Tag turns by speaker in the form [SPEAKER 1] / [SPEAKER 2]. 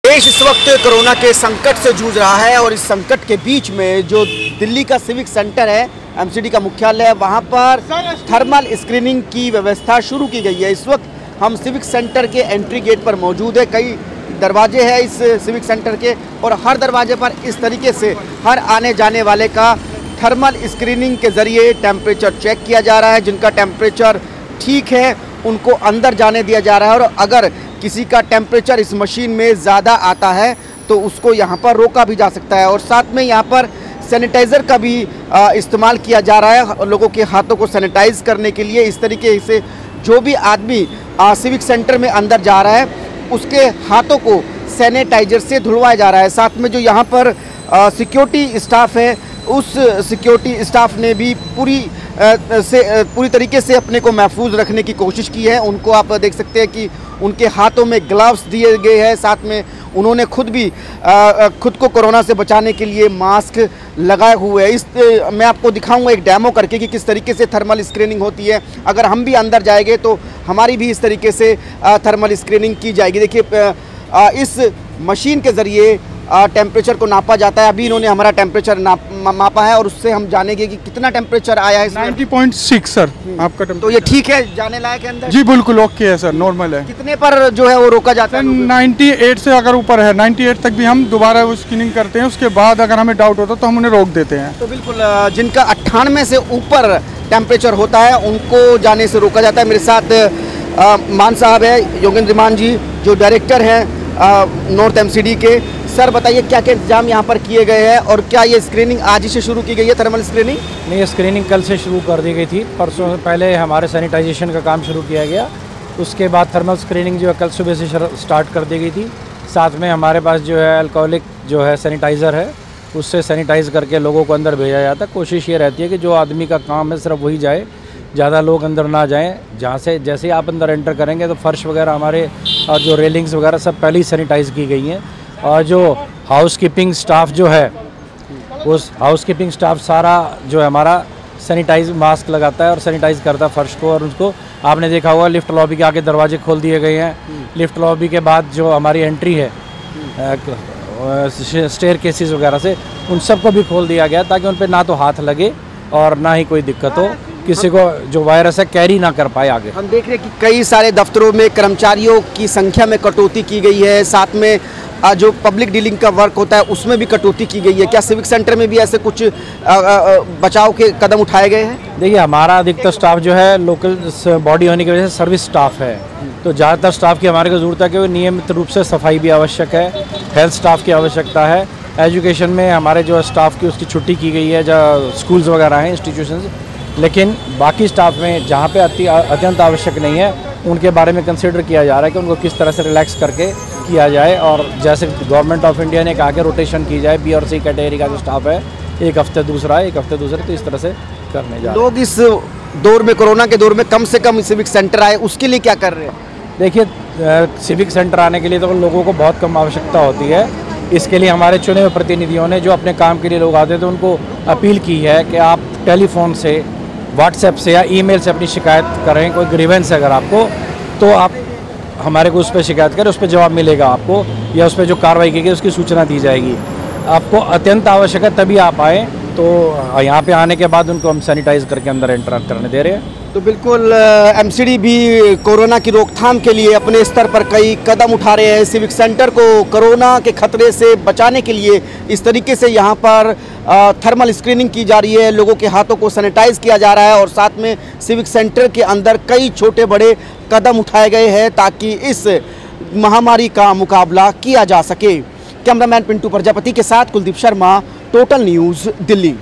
[SPEAKER 1] देश इस वक्त कोरोना के संकट से जूझ रहा है और इस संकट के बीच में जो दिल्ली का सिविक सेंटर है, एमसीडी का मुख्यालय है, वहाँ पर थर्मल स्क्रीनिंग की व्यवस्था शुरू की गई है। इस वक्त हम सिविक सेंटर के एंट्री गेट पर मौजूद है। कई दरवाजे हैं इस सिविक सेंटर के और हर दरवाजे पर इस तरीके से हर आने जाने वाले का थर्मल स्क्रीनिंग के ज़रिए टेम्परेचर चेक किया जा रहा है। जिनका टेम्परेचर ठीक है उनको अंदर जाने दिया जा रहा है और अगर किसी का टेम्परेचर इस मशीन में ज़्यादा आता है तो उसको यहाँ पर रोका भी जा सकता है। और साथ में यहाँ पर सैनिटाइज़र का भी इस्तेमाल किया जा रहा है लोगों के हाथों को सैनिटाइज़ करने के लिए। इस तरीके से जो भी आदमी सिविक सेंटर में अंदर जा रहा है उसके हाथों को सैनिटाइज़र से धुलवाया जा रहा है। साथ में जो यहाँ पर सिक्योरिटी स्टाफ है उस सिक्योरिटी स्टाफ ने भी पूरी तरीके से अपने को महफूज रखने की कोशिश की है। उनको आप देख सकते हैं कि उनके हाथों में ग्लव्स दिए गए हैं। साथ में उन्होंने खुद को कोरोना से बचाने के लिए मास्क लगाए हुए हैं। मैं आपको दिखाऊंगा एक डेमो करके कि किस तरीके से थर्मल स्क्रीनिंग होती है। अगर हम भी अंदर जाएंगे तो हमारी भी इस तरीके से थर्मल स्क्रीनिंग की जाएगी। देखिए इस मशीन के ज़रिए टेम्परेचर को नापा जाता है। अभी इन्होंने हमारा टेम्परेचर मापा है और उससे हम जानेंगे कि कितना टेम्परेचर आया है।
[SPEAKER 2] 90.6 सर आपका टेम्परेचर।
[SPEAKER 1] तो ये ठीक है, जाने लायक है अंदर?
[SPEAKER 2] जी बिल्कुल ओके है सर, नॉर्मल है।
[SPEAKER 1] कितने पर जो है वो रोका जाता है?
[SPEAKER 2] 98 से अगर ऊपर है, 98 तक भी हम दोबारा वो स्क्रीनिंग करते हैं। उसके बाद अगर हमें डाउट होता है तो हम उन्हें रोक देते हैं।
[SPEAKER 1] तो बिल्कुल जिनका 98 से ऊपर टेम्परेचर होता है उनको जाने से रोका जाता है। मेरे साथ मान साहब है, योगेंद्र मान जी जो डायरेक्टर हैं नॉर्थ एमसीडी के। सर बताइए क्या क्या इंतजाम यहाँ पर किए गए हैं और क्या ये स्क्रीनिंग आज ही से शुरू की गई है थर्मल स्क्रीनिंग?
[SPEAKER 3] नहीं, ये स्क्रीनिंग कल से शुरू कर दी गई थी। परसों पहले हमारे सैनिटाइजेशन का काम शुरू किया गया। उसके बाद थर्मल स्क्रीनिंग जो है कल सुबह से स्टार्ट कर दी गई थी। साथ में हमारे पास जो है अल्कोहलिक जो है सैनिटाइज़र है, उससे सैनिटाइज़ करके लोगों को अंदर भेजा जाता है। कोशिश ये रहती है कि जो आदमी का काम है सिर्फ वही जाए, ज़्यादा लोग अंदर ना जाएं। जहाँ से जैसे ही आप अंदर एंटर करेंगे तो फर्श वगैरह हमारे और जो रेलिंग्स वगैरह सब पहले ही सैनिटाइज़ की गई हैं। और जो हाउसकीपिंग स्टाफ जो है उस हाउसकीपिंग स्टाफ सारा जो है हमारा सैनिटाइज मास्क लगाता है और सैनिटाइज़ करता है फर्श को। और उसको आपने देखा होगा लिफ्ट लॉबी के आगे दरवाजे खोल दिए गए हैं। लिफ्ट लॉबी के बाद जो हमारी एंट्री है स्टेयर केसेस वगैरह से उन सबको भी खोल दिया गया ताकि उन पर ना तो हाथ लगे और ना ही कोई दिक्कत हो, किसी को जो वायरस है कैरी ना कर पाए आगे।
[SPEAKER 1] हम देख रहे हैं कि कई सारे दफ्तरों में कर्मचारियों की संख्या में कटौती की गई है। साथ में जो पब्लिक डीलिंग का वर्क होता है उसमें भी कटौती की गई है। क्या सिविक सेंटर में भी ऐसे कुछ बचाव के कदम उठाए गए हैं?
[SPEAKER 3] देखिए हमारा अधिकतर स्टाफ जो है लोकल बॉडी होने की वजह से सर्विस स्टाफ है, तो ज़्यादातर स्टाफ की हमारे को ज़रूरत है कि वो नियमित रूप से सफाई भी आवश्यक है, हेल्थ स्टाफ की आवश्यकता है। एजुकेशन में हमारे जो स्टाफ की उसकी छुट्टी की गई है, जो स्कूल्स वगैरह हैं इंस्टीट्यूशंस। लेकिन बाकी स्टाफ में जहाँ पे अत्यंत आवश्यक नहीं है उनके बारे में कंसिडर किया जा रहा है कि उनको किस तरह से रिलैक्स करके किया जाए। और जैसे गवर्नमेंट ऑफ इंडिया ने कहा कि रोटेशन की जाए, बी और सी कैटेगरी का जो स्टाफ है एक हफ्ते दूसरा है, एक हफ्ते दूसरा, तो इस तरह से करने जा रहे हैं।
[SPEAKER 1] लोग इस दौर में, कोरोना के दौर में कम से कम सिविक सेंटर आए, उसके लिए क्या कर रहे हैं?
[SPEAKER 3] देखिए सिविक सेंटर आने के लिए तो लोगों को बहुत कम आवश्यकता होती है। इसके लिए हमारे चुने हुए प्रतिनिधियों ने जो अपने काम के लिए लोग आते हैं तो उनको अपील की है कि आप टेलीफोन से, व्हाट्सएप से या ईमेल से अपनी शिकायत करें। कोई ग्रीवेंस है अगर आपको तो आप हमारे को उस पर शिकायत करें, उस पर जवाब मिलेगा आपको, या उस पर जो कार्रवाई की गई उसकी सूचना दी जाएगी। आपको अत्यंत आवश्यक है तभी आप आएँ। तो यहाँ पे आने के बाद उनको हम सैनिटाइज़ करके अंदर एंटर करने दे रहे हैं।
[SPEAKER 1] तो बिल्कुल एमसीडी भी कोरोना की रोकथाम के लिए अपने स्तर पर कई कदम उठा रहे हैं। सिविक सेंटर को कोरोना के खतरे से बचाने के लिए इस तरीके से यहाँ पर थर्मल स्क्रीनिंग की जा रही है, लोगों के हाथों को सैनिटाइज़ किया जा रहा है और साथ में सिविक सेंटर के अंदर कई छोटे बड़े कदम उठाए गए हैं ताकि इस महामारी का मुकाबला किया जा सके। कैमरामैन पिंटू प्रजापति के साथ कुलदीप शर्मा, टोटल न्यूज़, दिल्ली।